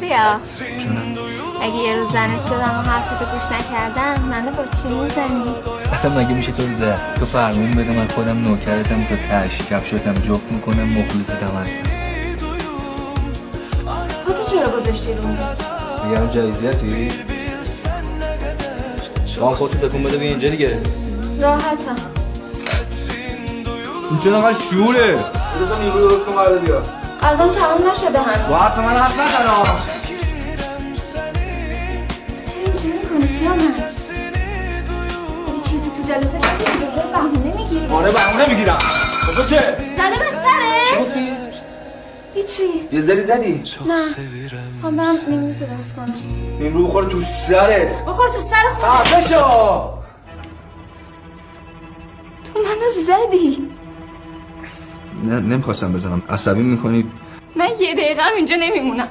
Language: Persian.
سیا چونم؟ اگه یه روز زنت شدم و حرفتو گوش نکردم منو با چی میزنی؟ اصلا مگه میشه تو زد؟ تو فرمون بده من خودم نوکرتم تو تش کفشتم جفت میکنم مخلصتم هستم. خودتو چرا گذاشتی رو میز؟ میگم جایزیتی؟ با هم خودتو تکون بده بیا اینجا دیگه. راحتم. این چه نقدر شیوره؟ بودتا نیرو درست کن برده بیا. غذام تمام نشده هم. با حرف من حرف نزن. چرا اینجوری میکنی سیامن؟ یه چیزی تو دلته نمیگیری؟ چرا بهونه میگیری؟ آره بهونه میگیرم. تو چه؟ زده به سره؟ چی گفتی؟ هیچی. یه ذری زدی؟ نه هم برم نیمروز درست کنم. نیمرو بخوره تو سرت. بخور تو سر خود. خفه شو. تو منو زدی. نه نمیخواستم بزنم عصبی میکنی. من یه دقیقه هم اینجا نمیمونم.